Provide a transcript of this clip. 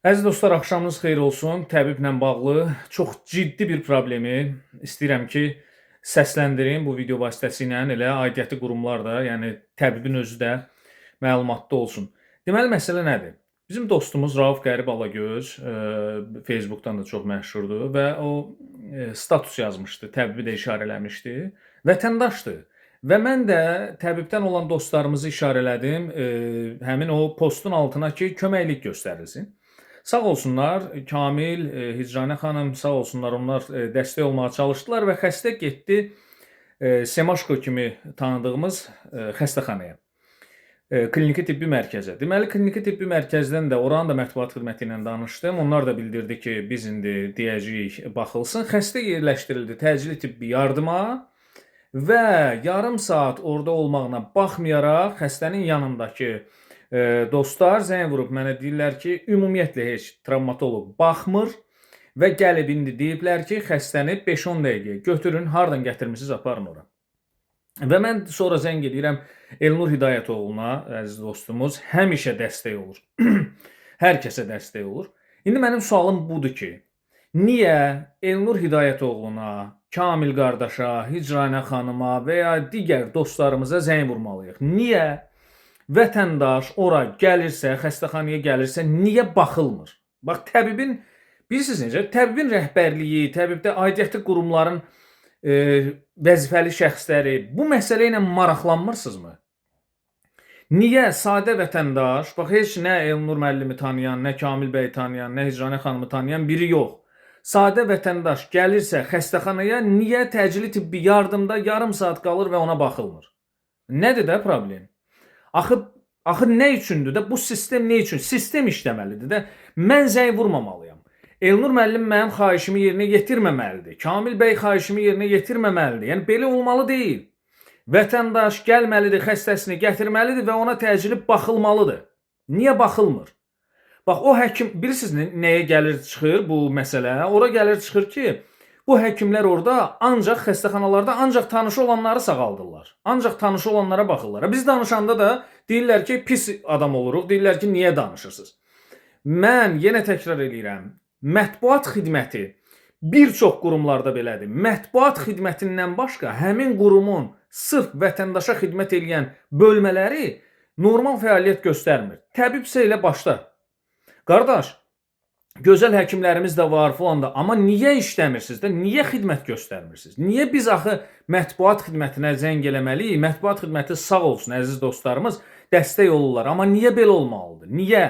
Əziz dostlar, axşamınız xeyir olsun. Təbiblə bağlı çox ciddi bir problemi istəyirəm ki, səsləndirim bu video vasitəsilə. Elə aidiyyəti qurumlar da, yəni təbibin özü də məlumatda olsun. Deməli, məsələ nədir? Bizim dostumuz Rauf Qərib Alagöz, Facebookdan da çox məşhurdur və o status yazmışdı, təbibi də işarələmişdi. Vətəndaşdır. Və mən də təbibdən olan dostlarımızı işarələdim, həmin o postun altına ki, köməklik göstərilsin. Sağ olsunlar, Kamil, Hicranə xanım, sağ olsunlar, onlar dəstək olmağa çalışdılar və xəstə getdi Semaşko kimi tanıdığımız xəstəxanaya, kliniki tibbi mərkəzə. Deməli, kliniki tibbi mərkəzdən də, oranın da mətbuat xidməti ilə danışdım. Onlar da bildirdi ki, biz indi deyəcəyik, baxılsın. Xəstə yerləşdirildi təcili tibbi yardıma və yarım saat orada olmağına baxmayaraq xəstənin yanındakı dostlar zəng vurub mənə deyirlər ki, ümumiyyətlə heç travmatoloq baxmır və gəlib indi deyiblər ki, xəstəni 5-10 dəqiqəyə götürün, hardan gətirmisiniz, aparın ora. Və mən sonra zəng edirəm Elnur Hidayətoğluna, əziz dostumuz, həmişə dəstək olur. Hər kəsə dəstək olur. İndi mənim sualım budur ki, niyə Elnur Hidayətoğluna, Kamil qardaşa, Hicranə xanıma və ya digər dostlarımıza zəng vurmalıyıq? Niyə vətəndaş ora gəlirsə, xəstəxanaya gəlirsə, niyə baxılmır? Bax, təbibin, bilirsiniz necə? Təbibin rəhbərliyi, təbibdə aidiyyəti qurumların vəzifəli şəxsləri bu məsələ ilə maraqlanmırsınızmı? Niyə sadə vətəndaş, bax, heç nə Elnur müəllimi tanıyan, nə Kamil bəyi tanıyan, nə Hicranə xanımı tanıyan biri yox. Sadə vətəndaş gəlirsə xəstəxanaya, niyə təcili tibbi yardımda yarım saat qalır və ona baxılmır? Nədir də problem? Axı nə üçündür də? Bu sistem nə üçün? Sistem işləməlidir də. Mən zəng vurmamalıyam. Elnur müəllim mənim xahişimi yerinə yetirməməlidir. Kamil bəy xahişimi yerinə yetirməməlidir. Yəni, belə olmalı deyil. Vətəndaş gəlməlidir, xəstəsini gətirməlidir və ona təcili baxılmalıdır. Niyə baxılmır? Bax, o həkim, bilirsiniz nəyə gəlir çıxır bu məsələ? Ora gəlir çıxır ki, bu həkimlər orada ancaq xəstəxanalarda ancaq tanışı olanları sağaldırlar. Ancaq tanışı olanlara baxırlar. Biz danışanda da deyirlər ki, pis adam oluruq. Deyirlər ki, niyə danışırsınız? Mən yenə təkrar edirəm. Mətbuat xidməti bir çox qurumlarda belədir. Mətbuat xidmətindən başqa həmin qurumun sırf vətəndaşa xidmət edən bölmələri normal fəaliyyət göstərmir. Təbibsə elə başda. Qardaş, gözəl həkimlərimiz də var falan da, amma niyə işləmirsiniz də, niyə xidmət göstərmirsiniz? Niyə biz axı mətbuat xidmətinə zəng eləməliyik? Mətbuat xidməti sağ olsun, əziz dostlarımız, dəstək olurlar. Amma niyə belə olmalıdır? Niyə?